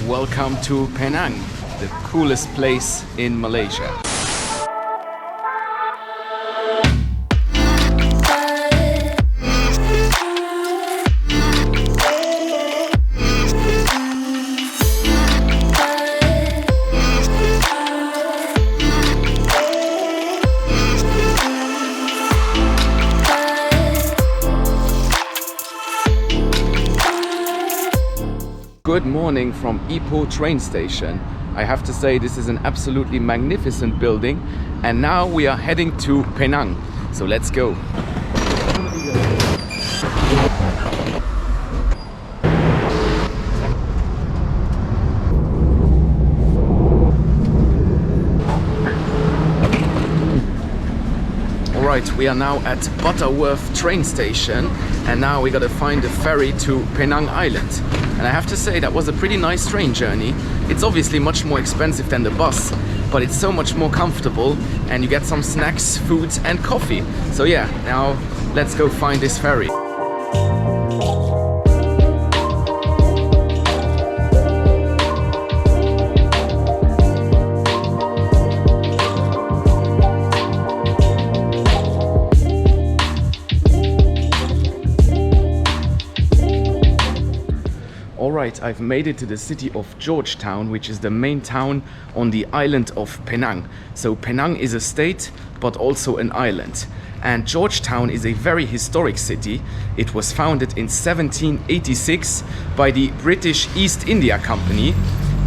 welcome to Penang, the coolest place in Malaysia. Good morning from Ipoh train station. I have to say this is an absolutely magnificent building, and now we are heading to Penang. So let's go. Alright, we are now at Butterworth train station, and now we gotta find a ferry to Penang Island. And I have to say that was a pretty nice train journey. It's obviously much more expensive than the bus, but it's so much more comfortable, and you get some snacks, food and coffee. So yeah, now let's go find this ferry. Alright, I've made it to the city of Georgetown, which is the main town on the island of Penang. So Penang is a state, but also an island. And Georgetown is a very historic city. It was founded in 1786 by the British East India Company,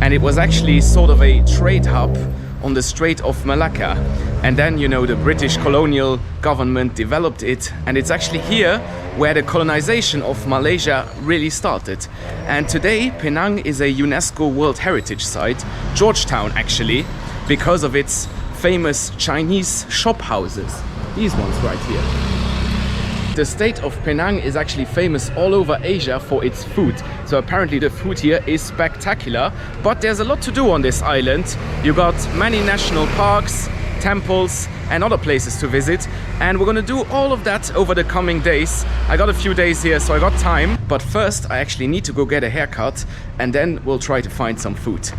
and it was actually sort of a trade hub on the Strait of Malacca. And then, you know, the British colonial government developed it, and it's actually here where the colonization of Malaysia really started. And today Penang is a UNESCO World Heritage Site, Georgetown actually, because of its famous Chinese shop houses. These ones right here. The state of Penang is actually famous all over Asia for its food. So apparently the food here is spectacular, but there's a lot to do on this island. You got many national parks, temples and other places to visit, and we're gonna do all of that over the coming days. I got a few days here, so I got time, but first I actually need to go get a haircut, and then we'll try to find some food.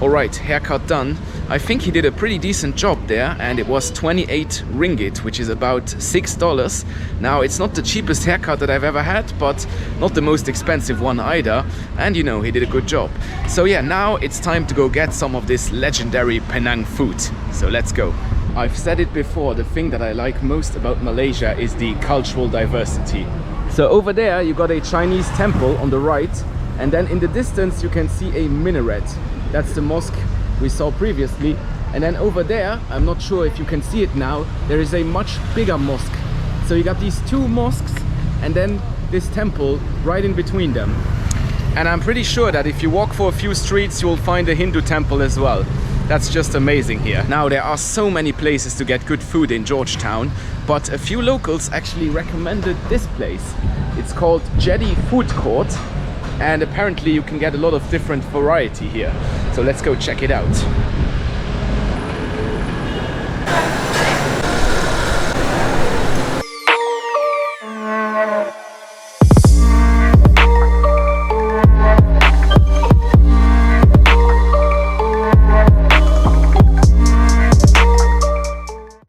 Alright, haircut done. I think he did a pretty decent job there, and it was 28 ringgit, which is about $6. Now, it's not the cheapest haircut that I've ever had, but not the most expensive one either. And you know, he did a good job. So yeah, now it's time to go get some of this legendary Penang food. So let's go. I've said it before, the thing that I like most about Malaysia is the cultural diversity. So over there, you got a Chinese temple on the right, and then in the distance, you can see a minaret. That's the mosque we saw previously. And then over there, I'm not sure if you can see it now, there is a much bigger mosque. So you got these two mosques and then this temple right in between them. And I'm pretty sure that if you walk for a few streets, you'll find a Hindu temple as well. That's just amazing here. Now, there are so many places to get good food in Georgetown, but a few locals actually recommended this place. It's called Jetty Food Court, and apparently you can get a lot of different variety here. So let's go check it out.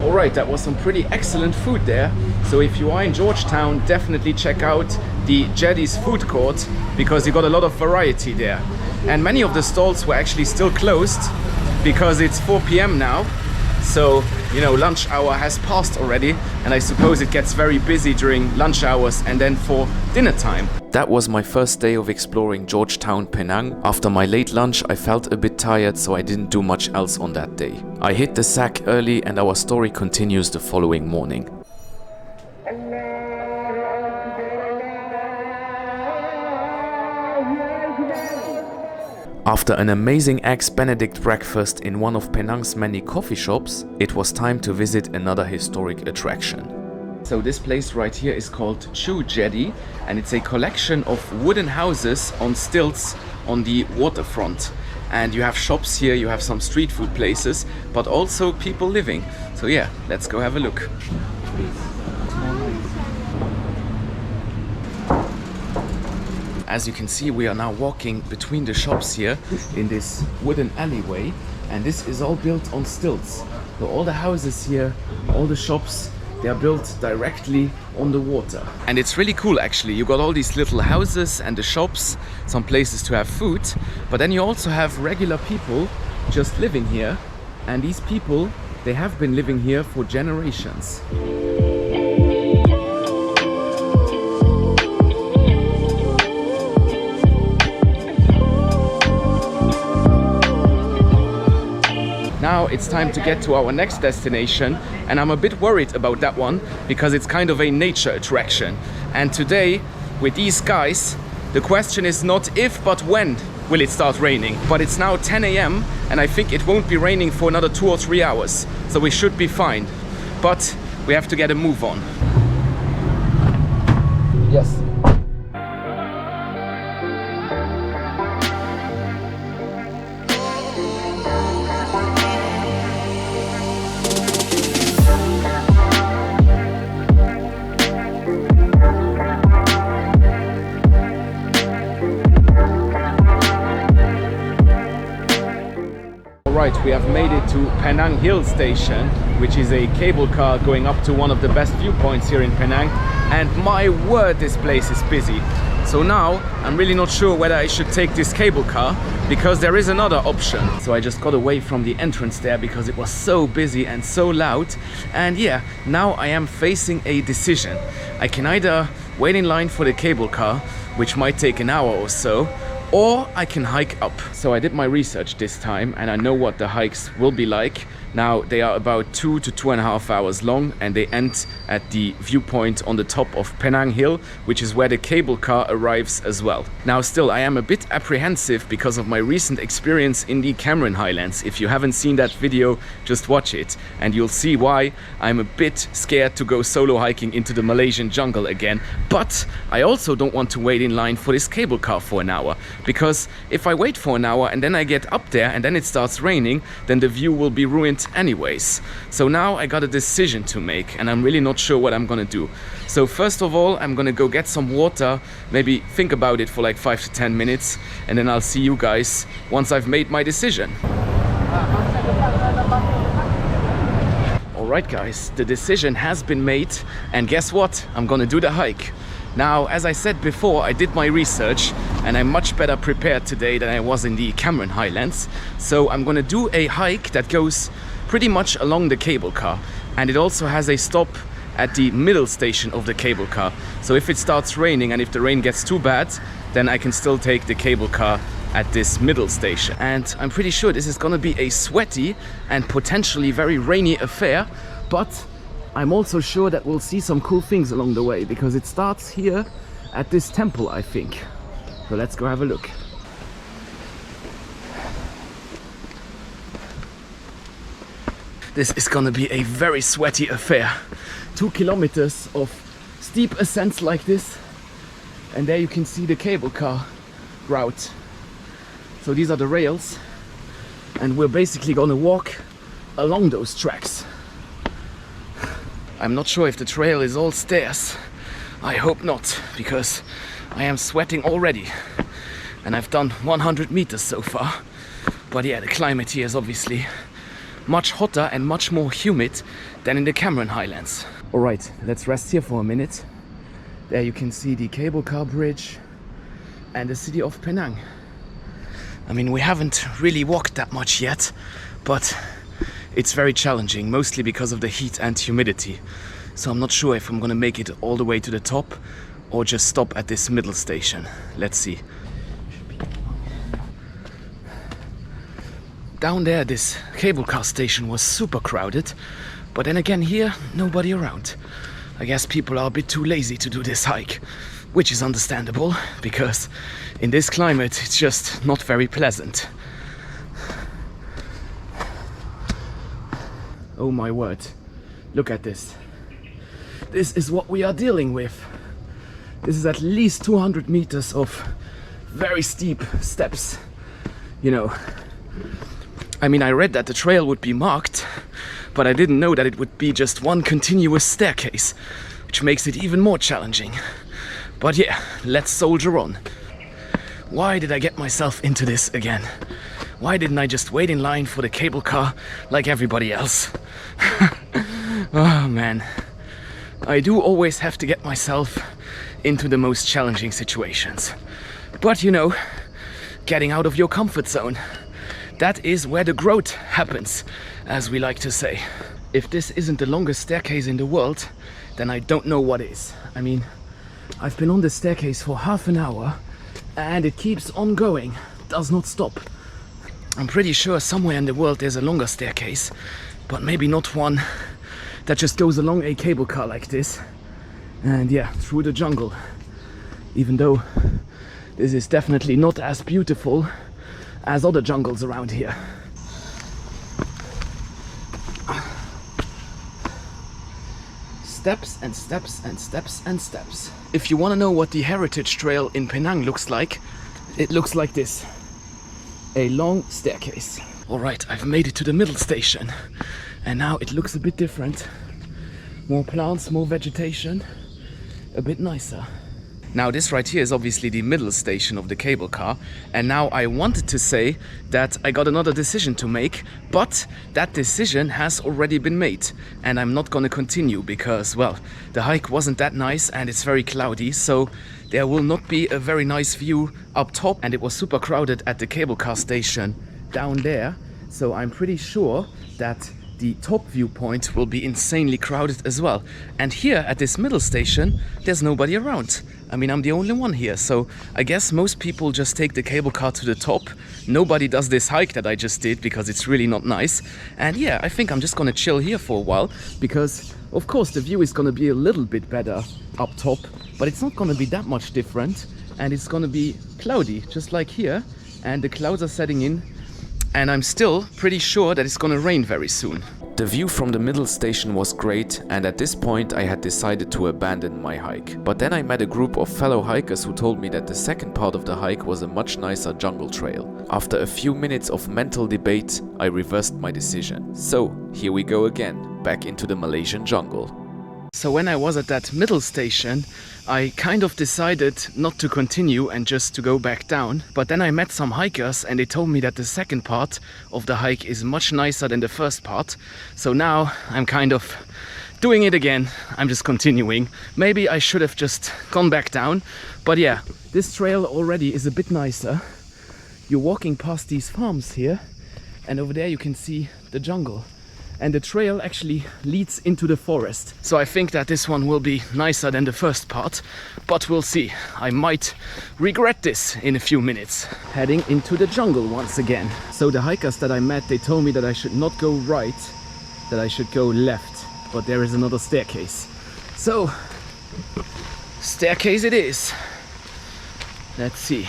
Alright, that was some pretty excellent food there. So if you are in Georgetown, definitely check out the Jetty's food court, because you got a lot of variety there. And many of the stalls were actually still closed because it's 4 p.m. now. So, you know, lunch hour has passed already, and I suppose it gets very busy during lunch hours and then for dinner time. That was my first day of exploring Georgetown, Penang. After my late lunch, I felt a bit tired, so I didn't do much else on that day. I hit the sack early, and our story continues the following morning. After an amazing Eggs Benedict breakfast in one of Penang's many coffee shops, it was time to visit another historic attraction. So this place right here is called Jetty, and it's a collection of wooden houses on stilts on the waterfront. And you have shops here, you have some street food places, but also people living. So yeah, let's go have a look. As you can see, we are now walking between the shops here in this wooden alleyway, and this is all built on stilts. So all the houses here, all the shops, they are built directly on the water. And it's really cool actually. You got all these little houses and the shops, some places to have food, but then you also have regular people just living here, and these people, they have been living here for generations. Now it's time to get to our next destination, and I'm a bit worried about that one because it's kind of a nature attraction. And today, with these guys, the question is not if but when will it start raining. But it's now 10 AM and I think it won't be raining for another 2 or 3 hours, so we should be fine. But we have to get a move on. Yes. Right, we have made it to Penang Hill Station, which is a cable car going up to one of the best viewpoints here in Penang. And my word, this place is busy. So now I'm really not sure whether I should take this cable car, because there is another option. So I just got away from the entrance there because it was so busy and so loud. And yeah, now I am facing a decision. I can either wait in line for the cable car, which might take an hour or so, or I can hike up. So I did my research this time and I know what the hikes will be like. Now they are about 2 to 2.5 hours long, and they end at the viewpoint on the top of Penang Hill, which is where the cable car arrives as well. Now still, I am a bit apprehensive because of my recent experience in the Cameron Highlands. If you haven't seen that video, just watch it and you'll see why I'm a bit scared to go solo hiking into the Malaysian jungle again. But I also don't want to wait in line for this cable car for an hour, because if I wait for an hour and then I get up there and then it starts raining, then the view will be ruined anyways. So now I got a decision to make and I'm really not sure what I'm gonna do. So first of all, I'm gonna go get some water, maybe think about it for like 5 to 10 minutes, and then I'll see you guys once I've made my decision. Alright guys, the decision has been made, and guess what? I'm gonna do the hike. Now, as I said before, I did my research and I'm much better prepared today than I was in the Cameron Highlands. So I'm gonna do a hike that goes pretty much along the cable car, and it also has a stop at the middle station of the cable car. So if it starts raining and if the rain gets too bad, then I can still take the cable car at this middle station. And I'm pretty sure this is gonna be a sweaty and potentially very rainy affair, but I'm also sure that we'll see some cool things along the way, because it starts here at this temple, I think. So let's go have a look. This is gonna be a very sweaty affair. 2 kilometers of steep ascents like this, and there you can see the cable car route. So these are the rails, and we're basically gonna walk along those tracks. I'm not sure if the trail is all stairs. I hope not, because I am sweating already. And I've done 100 meters so far. But yeah, the climate here is obviously much hotter and much more humid than in the Cameron Highlands. Alright, let's rest here for a minute. There you can see the cable car bridge and the city of Penang. I mean, we haven't really walked that much yet, but it's very challenging, mostly because of the heat and humidity. So I'm not sure if I'm gonna make it all the way to the top or just stop at this middle station. Let's see. Down there, this cable car station was super crowded, but then again here, nobody around. I guess people are a bit too lazy to do this hike, which is understandable, because in this climate, it's just not very pleasant. Oh my word, look at this. This is what we are dealing with. This is at least 200 meters of very steep steps, you know. I mean, I read that the trail would be marked, but I didn't know that it would be just one continuous staircase, which makes it even more challenging. But yeah, let's soldier on. Why did I get myself into this again? Why didn't I just wait in line for the cable car like everybody else? Oh man, I do always have to get myself into the most challenging situations. But you know, getting out of your comfort zone, that is where the growth happens, as we like to say. If this isn't the longest staircase in the world, then I don't know what is. I mean, I've been on this staircase for half an hour and it keeps on going, does not stop. I'm pretty sure somewhere in the world there's a longer staircase, but maybe not one that just goes along a cable car like this. And yeah, through the jungle. Even though this is definitely not as beautiful as other jungles around here. Steps and steps and steps and steps. If you want to know what the heritage trail in Penang looks like, it looks like this. A long staircase. Alright, I've made it to the middle station. And now it looks a bit different. More plants, more vegetation. A bit nicer. Now this right here is obviously the middle station of the cable car, and now I wanted to say that I got another decision to make, but that decision has already been made and I'm not gonna continue because, well, the hike wasn't that nice and it's very cloudy, so there will not be a very nice view up top, and it was super crowded at the cable car station down there, so I'm pretty sure that the top viewpoint will be insanely crowded as well. And here at this middle station, there's nobody around. I mean, I'm the only one here, so I guess most people just take the cable car to the top. Nobody does this hike that I just did because it's really not nice. And yeah, I think I'm just gonna chill here for a while because, of course, the view is gonna be a little bit better up top, but it's not gonna be that much different. And it's gonna be cloudy, just like here. And the clouds are setting in. And I'm still pretty sure that it's gonna rain very soon. The view from the middle station was great, and at this point I had decided to abandon my hike. But then I met a group of fellow hikers who told me that the second part of the hike was a much nicer jungle trail. After a few minutes of mental debate, I reversed my decision. So here we go again, back into the Malaysian jungle. So when I was at that middle station, I kind of decided not to continue and just to go back down. But then I met some hikers and they told me that the second part of the hike is much nicer than the first part. So now I'm kind of doing it again. I'm just continuing. Maybe I should have just gone back down. But yeah, this trail already is a bit nicer. You're walking past these farms here, and over there you can see the jungle. And the trail actually leads into the forest. So I think that this one will be nicer than the first part, but we'll see. I might regret this in a few minutes. Heading into the jungle once again. So the hikers that I met, they told me that I should not go right, that I should go left, but there is another staircase. So, staircase it is. Let's see.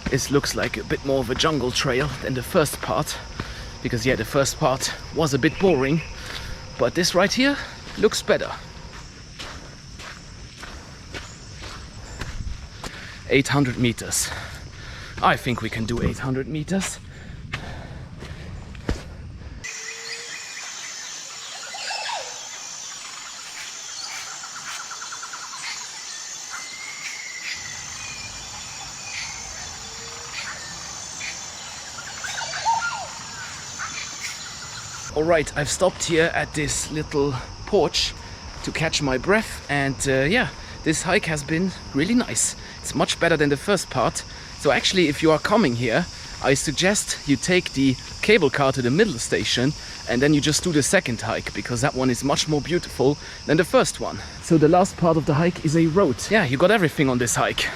This looks like a bit more of a jungle trail than the first part. Because yeah, the first part was a bit boring, but this right here looks better. 800 meters. I think we can do 800 meters. Alright, I've stopped here at this little porch to catch my breath, and yeah, this hike has been really nice. It's much better than the first part. So actually, if you are coming here, I suggest you take the cable car to the middle station and then you just do the second hike, because that one is much more beautiful than the first one. So the last part of the hike is a road. Yeah, you got everything on this hike.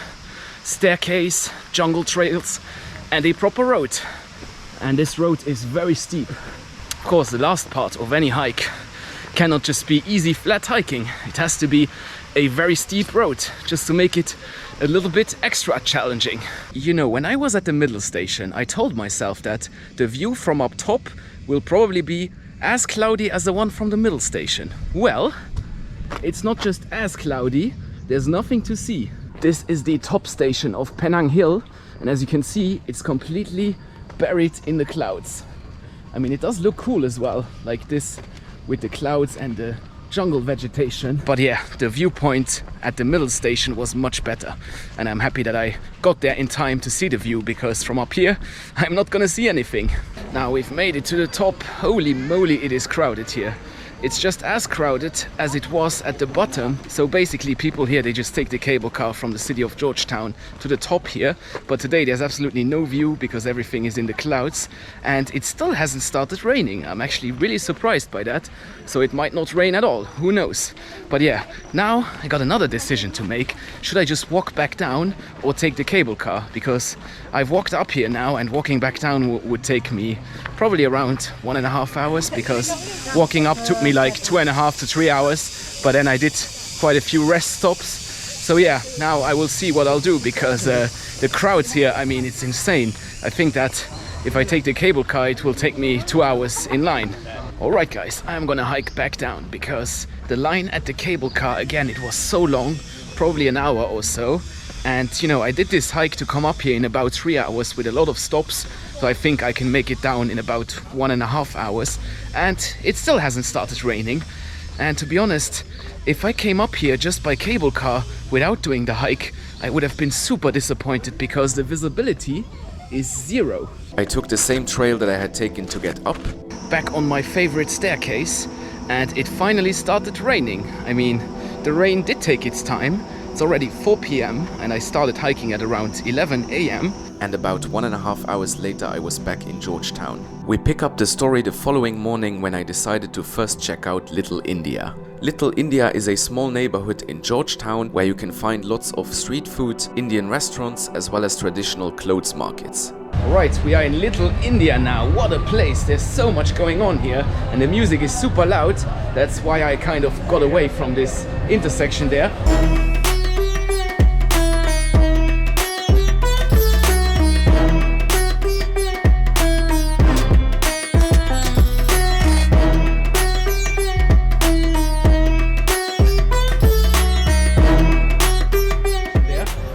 Staircase, jungle trails, and a proper road. And this road is very steep. Of course, the last part of any hike cannot just be easy flat hiking. It has to be a very steep road just to make it a little bit extra challenging. You know, when I was at the middle station, I told myself that the view from up top will probably be as cloudy as the one from the middle station. Well, it's not just as cloudy, there's nothing to see. This is the top station of Penang Hill, and as you can see, it's completely buried in the clouds. I mean, it does look cool as well, like this with the clouds and the jungle vegetation. But yeah, the viewpoint at the middle station was much better, and I'm happy that I got there in time to see the view, because from up here I'm not gonna see anything. Now we've made it to the top. Holy moly, it is crowded here. It's just as crowded as it was at the bottom. So basically people here, they just take the cable car from the city of Georgetown to the top here. But today there's absolutely no view because everything is in the clouds, and it still hasn't started raining. I'm actually really surprised by that. So it might not rain at all, who knows. But yeah, now I got another decision to make. Should I just walk back down or take the cable car? Because I've walked up here now, and walking back down would take me probably around 1.5 hours, because walking up took me like 2.5 to 3 hours, but then I did quite a few rest stops. So yeah, now I will see what I'll do, because the crowds here, I mean, it's insane. I think that if I take the cable car, it will take me 2 hours in line. Alright guys, I'm gonna hike back down, because the line at the cable car, again, it was so long, probably an hour or so. And you know, I did this hike to come up here in about 3 hours with a lot of stops. So I think I can make it down in about 1.5 hours. And it still hasn't started raining. And to be honest, if I came up here just by cable car without doing the hike, I would have been super disappointed, because the visibility is 0. I took the same trail that I had taken to get up, back on my favorite staircase, and it finally started raining. I mean, the rain did take its time. It's already 4 p.m. and I started hiking at around 11 a.m. And about 1.5 hours later I was back in Georgetown. We pick up the story the following morning, when I decided to first check out Little India. Little India is a small neighborhood in Georgetown where you can find lots of street food, Indian restaurants, as well as traditional clothes markets. Alright, we are in Little India now. What a place! There's so much going on here, and the music is super loud. That's why I kind of got away from this intersection there.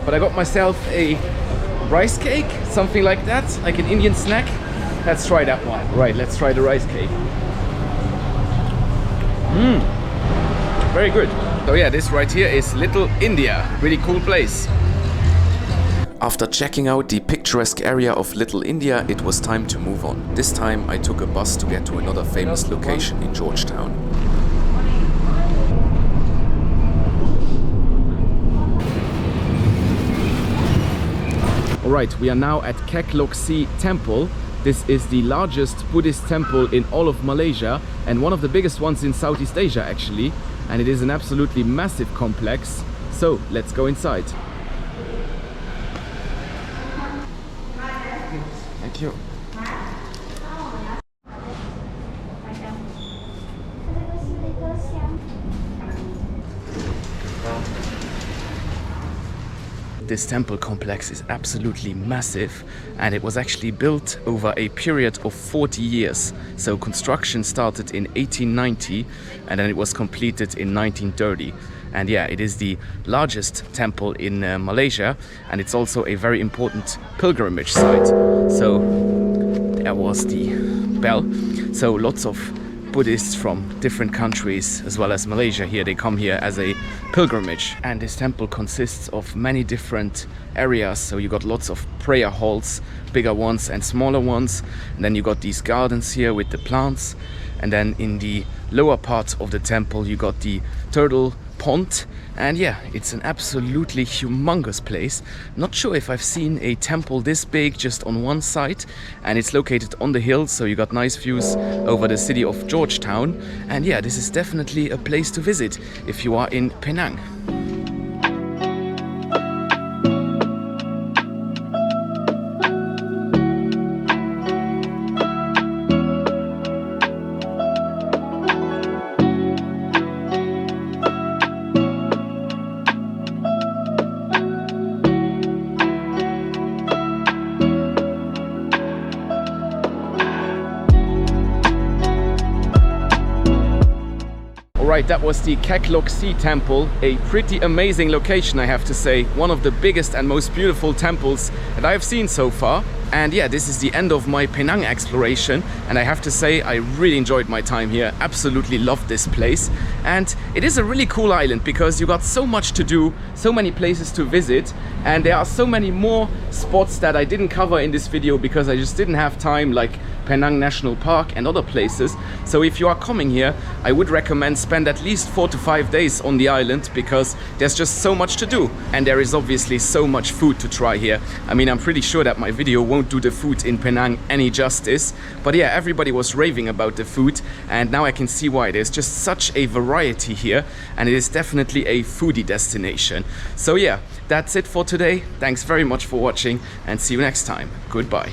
But I got myself a rice cake, something like that, like an Indian snack. Let's try that one. Right, let's try the rice cake. Very good. So yeah, this right here is Little India. Really cool place. After checking out the picturesque area of Little India, it was time to move on. This time I took a bus to get to another famous location in Georgetown. Alright, we are now at Kek Lok Si Temple. This is the largest Buddhist temple in all of Malaysia, and one of the biggest ones in Southeast Asia actually. And it is an absolutely massive complex. So let's go inside. Thank you. This temple complex is absolutely massive, and it was actually built over a period of 40 years. So construction started in 1890 and then it was completed in 1930. And yeah, it is the largest temple in Malaysia, and it's also a very important pilgrimage site. So there was the bell. So lots of Buddhists from different countries, as well as Malaysia here, they come here as a pilgrimage. And this temple consists of many different areas. So you got lots of prayer halls, bigger ones and smaller ones. And then you got these gardens here with the plants. And then in the lower part of the temple, you got the turtle pond. And yeah, it's an absolutely humongous place. Not sure if I've seen a temple this big just on one side, and it's located on the hill, so you got nice views over the city of Georgetown. And yeah, this is definitely a place to visit if you are in Penang. Alright, that was the Kek Lok Si Temple, a pretty amazing location, I have to say. One of the biggest and most beautiful temples that I've seen so far. And yeah, this is the end of my Penang exploration, and I have to say I really enjoyed my time here. Absolutely loved this place, and it is a really cool island because you got so much to do, so many places to visit, and there are so many more spots that I didn't cover in this video because I just didn't have time, like Penang National Park and other places. So if you are coming here, I would recommend spend at least 4 to 5 days on the island because there's just so much to do, and there is obviously so much food to try here. I mean, I'm pretty sure that my video won't do the food in Penang any justice, but yeah, everybody was raving about the food, and now I can see why. There's just such a variety here, and it is definitely a foodie destination. So yeah, that's it for today. Thanks very much for watching, and see you next time. Goodbye.